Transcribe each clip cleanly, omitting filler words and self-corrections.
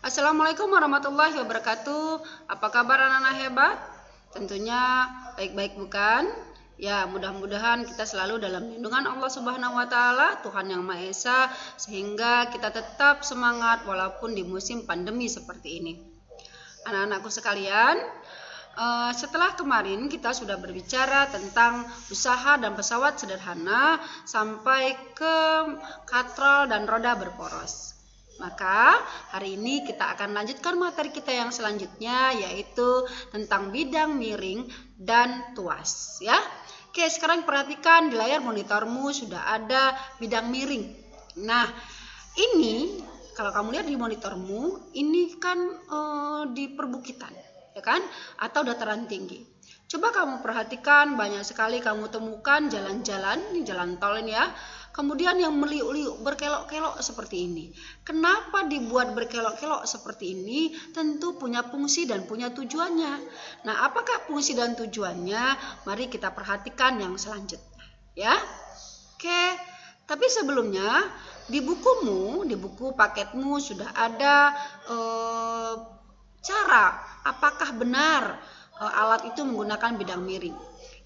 Assalamualaikum warahmatullahi wabarakatuh. Apa kabar anak-anak hebat? Tentunya baik-baik bukan? Ya, mudah-mudahan kita selalu dalam lindungan Allah Subhanahu wa taala, Tuhan yang Maha Esa, sehingga kita tetap semangat walaupun di musim pandemi seperti ini. Anak-anakku sekalian, setelah kemarin kita sudah berbicara tentang usaha dan pesawat sederhana sampai ke katral dan roda berporos. Maka hari ini kita akan lanjutkan materi kita yang selanjutnya, yaitu tentang bidang miring dan tuas, ya. Oke, sekarang perhatikan di layar monitormu sudah ada bidang miring. Nah, ini kalau kamu lihat di monitormu, ini kan di perbukitan, ya kan? Atau dataran tinggi. Coba kamu perhatikan, banyak sekali kamu temukan jalan-jalan, ini jalan tol ini ya. Kemudian yang meliuk-liuk, berkelok-kelok seperti ini. Kenapa dibuat berkelok-kelok seperti ini? Tentu punya fungsi dan punya tujuannya. Nah, apakah fungsi dan tujuannya? Mari kita perhatikan yang selanjutnya, ya. Oke, tapi sebelumnya di bukumu, di buku paketmu sudah ada cara apakah benar alat itu menggunakan bidang miring.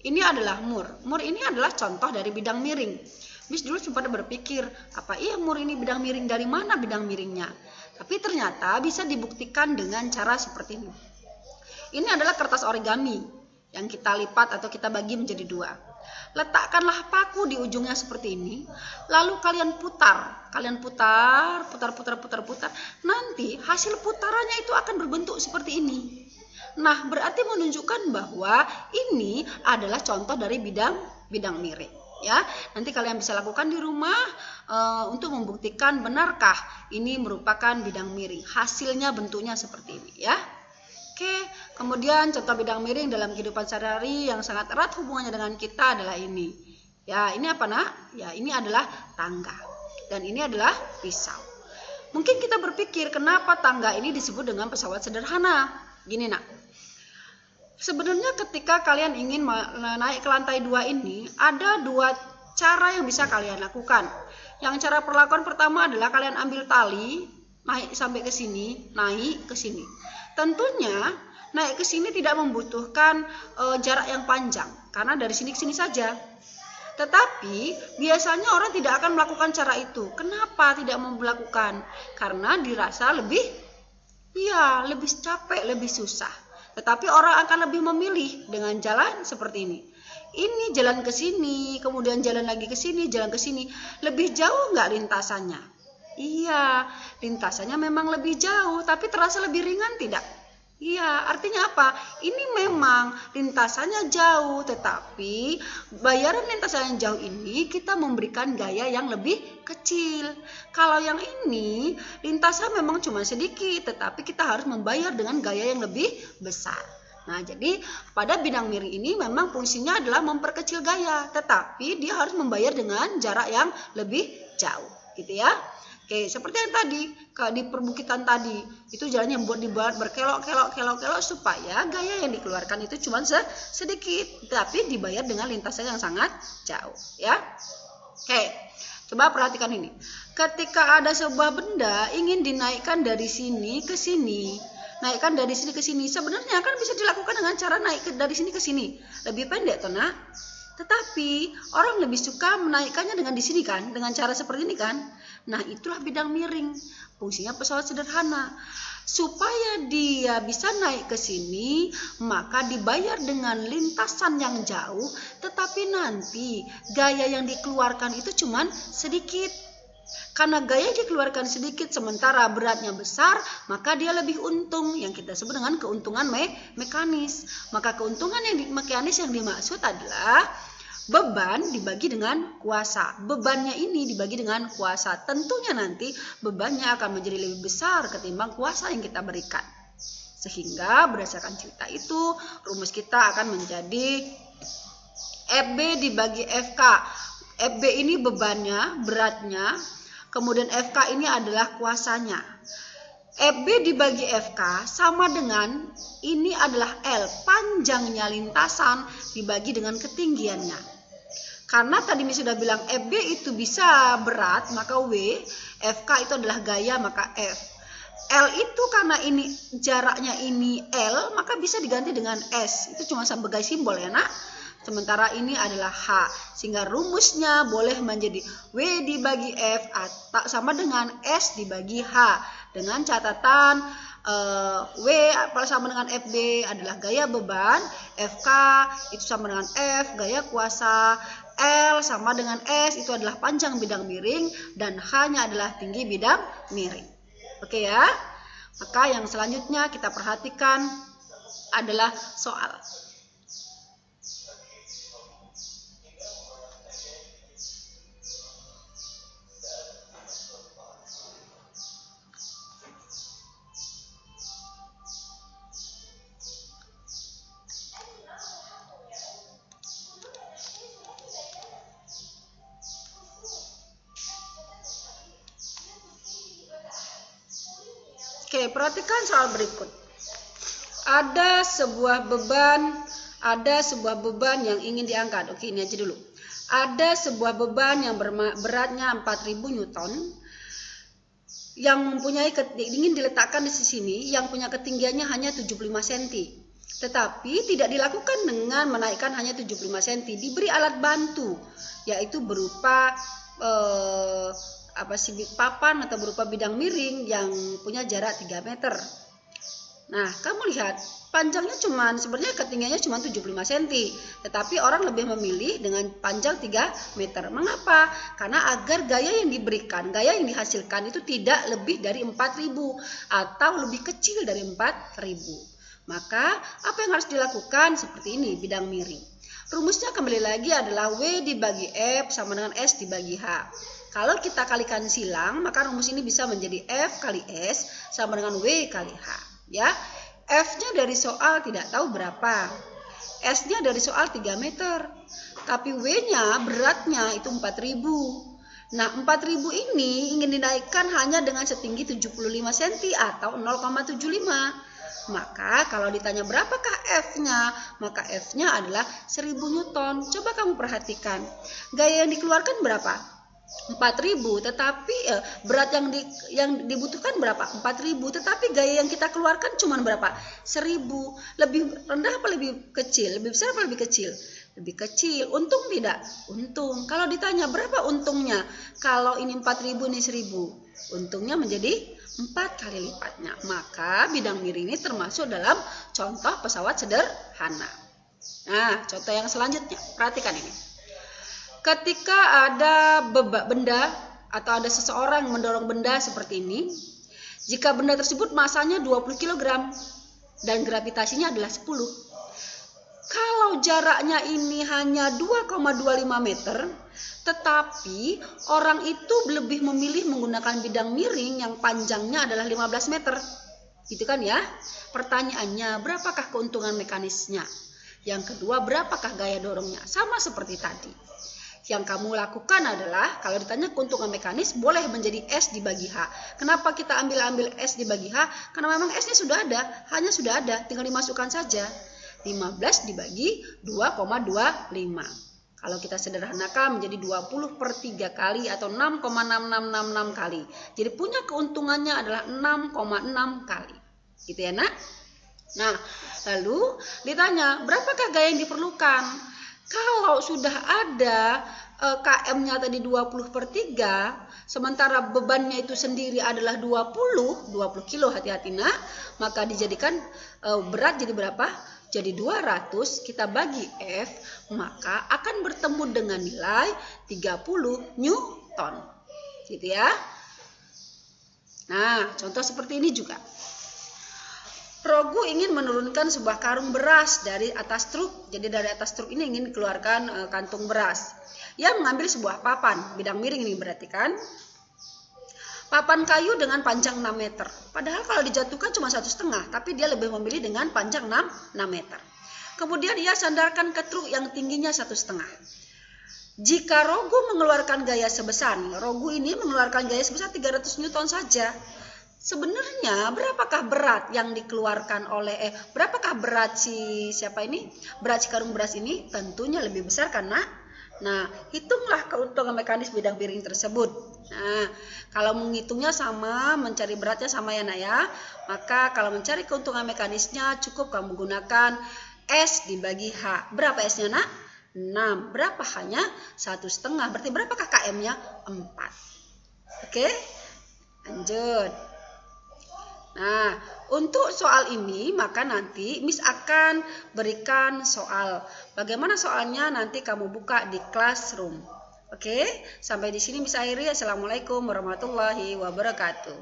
Ini adalah mur. Mur ini adalah contoh dari bidang miring. Bis dulu sempat berpikir, apa iya mur ini bidang miring, dari mana bidang miringnya? Tapi ternyata bisa dibuktikan dengan cara seperti ini. Ini adalah kertas origami yang kita lipat atau kita bagi menjadi dua. Letakkanlah paku di ujungnya seperti ini, lalu kalian putar. Kalian putar. Nanti hasil putarannya itu akan berbentuk seperti ini. Nah, berarti menunjukkan bahwa ini adalah contoh dari bidang miring. Ya, nanti kalian bisa lakukan di rumah untuk membuktikan benarkah ini merupakan bidang miring. Hasilnya bentuknya seperti ini, ya. Oke, kemudian contoh bidang miring dalam kehidupan sehari-hari yang sangat erat hubungannya dengan kita adalah ini. Ya, ini apa nak? Ya, ini adalah tangga. Dan ini adalah pisau. Mungkin kita berpikir kenapa tangga ini disebut dengan pesawat sederhana. Gini nak. Sebenarnya ketika kalian ingin naik ke lantai 2 ini, ada dua cara yang bisa kalian lakukan. Yang cara perlakuan pertama adalah kalian ambil tali, naik sampai ke sini, naik ke sini. Tentunya naik ke sini tidak membutuhkan jarak yang panjang, karena dari sini ke sini saja. Tetapi biasanya orang tidak akan melakukan cara itu. Kenapa tidak melakukan? Karena dirasa lebih capek, lebih susah. Tetapi orang akan lebih memilih dengan jalan seperti ini. Ini jalan ke sini, kemudian jalan lagi ke sini, jalan ke sini. Lebih jauh nggak lintasannya? Iya, lintasannya memang lebih jauh, tapi terasa lebih ringan tidak? Iya, artinya apa? Ini memang lintasannya jauh, tetapi bayaran lintasan yang jauh ini kita memberikan gaya yang lebih kecil. Kalau yang ini lintasan memang cuma sedikit, tetapi kita harus membayar dengan gaya yang lebih besar. Nah, jadi pada bidang miring ini memang fungsinya adalah memperkecil gaya, tetapi dia harus membayar dengan jarak yang lebih jauh, gitu ya. Oke, seperti yang tadi, di perbukitan tadi, itu jalannya dibuat berkelok-kelok supaya gaya yang dikeluarkan itu cuma sedikit, tapi dibayar dengan lintasan yang sangat jauh, ya. Oke, coba perhatikan ini. Ketika ada sebuah benda ingin dinaikkan dari sini ke sini, naikkan dari sini ke sini, sebenarnya kan bisa dilakukan dengan cara naik dari sini ke sini, lebih pendek toh nak. Tetapi orang lebih suka menaikkannya dengan di sini kan, dengan cara seperti ini kan. Nah, itulah bidang miring. Fungsinya pesawat sederhana. Supaya dia bisa naik ke sini, maka dibayar dengan lintasan yang jauh, tetapi nanti gaya yang dikeluarkan itu cuman sedikit. Karena gaya dikeluarkan sedikit sementara beratnya besar, maka dia lebih untung, yang kita sebut dengan keuntungan mekanis. Maka keuntungan mekanis yang dimaksud adalah beban dibagi dengan kuasa. Bebannya ini dibagi dengan kuasa. Tentunya nanti bebannya akan menjadi lebih besar ketimbang kuasa yang kita berikan. Sehingga berdasarkan cerita itu, rumus kita akan menjadi FB dibagi FK. FB ini bebannya, beratnya. Kemudian FK ini adalah kuasanya. FB dibagi FK sama dengan ini adalah L, panjangnya lintasan dibagi dengan ketinggiannya. Karena tadi Miss sudah bilang FB itu bisa berat, maka W, FK itu adalah gaya, maka F. L itu karena ini jaraknya ini L, maka bisa diganti dengan S. Itu cuma sebagai simbol ya nak. Sementara ini adalah H, sehingga rumusnya boleh menjadi W dibagi F atau sama dengan S dibagi H. Dengan catatan W sama dengan FB adalah gaya beban, FK itu sama dengan F gaya kuasa, L sama dengan S itu adalah panjang bidang miring, dan H-nya adalah tinggi bidang miring. Oke ya. Maka yang selanjutnya kita perhatikan adalah soal. Oke, perhatikan soal berikut. Ada sebuah beban yang ingin diangkat. Oke, ini aja dulu. Ada sebuah beban yang beratnya 4000 Newton yang ingin diletakkan di sini, yang punya ketinggiannya hanya 75 cm. Tetapi tidak dilakukan dengan menaikkan hanya 75 cm, diberi alat bantu, yaitu berupa papan atau berupa bidang miring yang punya jarak 3 meter. Nah, kamu lihat panjangnya sebenarnya ketinggiannya cuma 75 cm, tetapi orang lebih memilih dengan panjang 3 meter. Mengapa? Karena agar gaya yang dihasilkan itu tidak lebih dari 4000 atau lebih kecil dari 4000. Maka apa yang harus dilakukan? Seperti ini, bidang miring. Rumusnya kembali lagi adalah W dibagi F sama dengan S dibagi H. Kalau kita kalikan silang, maka rumus ini bisa menjadi F kali S sama dengan W kali H. Ya, F-nya dari soal tidak tahu berapa. S-nya dari soal 3 meter. Tapi W-nya beratnya itu 4000. Nah, 4000 ini ingin dinaikkan hanya dengan setinggi 75 cm atau 0,75. Maka kalau ditanya berapakah F-nya, maka F-nya adalah 1000 Newton. Coba kamu perhatikan. Gaya yang dikeluarkan berapa? 4000, tetapi berat yang dibutuhkan berapa? 4000, tetapi gaya yang kita keluarkan cuma berapa? 1000. Lebih rendah apa lebih kecil? Lebih besar apa lebih kecil? Lebih kecil. Untung tidak? Untung. Kalau ditanya berapa untungnya? Kalau ini 4000, ini 1000. Untungnya menjadi 4 kali lipatnya. Maka bidang miring ini termasuk dalam contoh pesawat sederhana. Nah, contoh yang selanjutnya, perhatikan ini. Ketika ada benda atau ada seseorang mendorong benda seperti ini, jika benda tersebut masanya 20 kg dan gravitasinya adalah 10. Kalau jaraknya ini hanya 2,25 meter, tetapi orang itu lebih memilih menggunakan bidang miring yang panjangnya adalah 15 meter. Gitu kan ya? Pertanyaannya, berapakah keuntungan mekanisnya? Yang kedua, berapakah gaya dorongnya? Sama seperti tadi. Yang kamu lakukan adalah, kalau ditanya keuntungan mekanis, boleh menjadi S dibagi H. Kenapa kita ambil S dibagi H? Karena memang S-nya sudah ada, tinggal dimasukkan saja. 15 dibagi 2,25. Kalau kita sederhanakan menjadi 20/3 kali atau 6,6666 kali. Jadi punya keuntungannya adalah 6,6 kali. Gitu ya nak? Nah, lalu ditanya, berapakah gaya yang diperlukan? Kalau sudah ada KM-nya tadi 20/3, sementara bebannya itu sendiri adalah 20 kilo, hati-hati nak, maka dijadikan berat jadi berapa? Jadi 200, kita bagi F, maka akan bertemu dengan nilai 30 Newton. Gitu ya. Nah, contoh seperti ini juga. Rogu ingin menurunkan sebuah karung beras dari atas truk. Jadi dari atas truk ini ingin dikeluarkan kantung beras. Ia mengambil sebuah papan, bidang miring ini berarti kan. Papan kayu dengan panjang 6 meter. Padahal kalau dijatuhkan cuma 1,5, tapi dia lebih memilih dengan panjang 6 meter. Kemudian ia sandarkan ke truk yang tingginya 1,5. Jika Rogu mengeluarkan gaya sebesar, Rogu ini mengeluarkan gaya sebesar 300 Newton saja. Sebenarnya berapakah berat yang dikeluarkan oleh berapakah berat si karung beras ini? Tentunya lebih besar karena Nah, hitunglah keuntungan mekanis bidang piring tersebut. Nah, kalau menghitungnya sama, mencari beratnya sama ya nak ya. Maka kalau mencari keuntungan mekanisnya cukup kamu gunakan S dibagi H. Berapa S-nya nak? 6. Berapa H-nya? 1,5. Berarti berapa KKM-nya? 4. Oke? Lanjut. Nah, untuk soal ini maka nanti Miss akan berikan soal. Bagaimana soalnya nanti kamu buka di classroom. Oke, sampai di sini Miss akhiri. Assalamualaikum warahmatullahi wabarakatuh.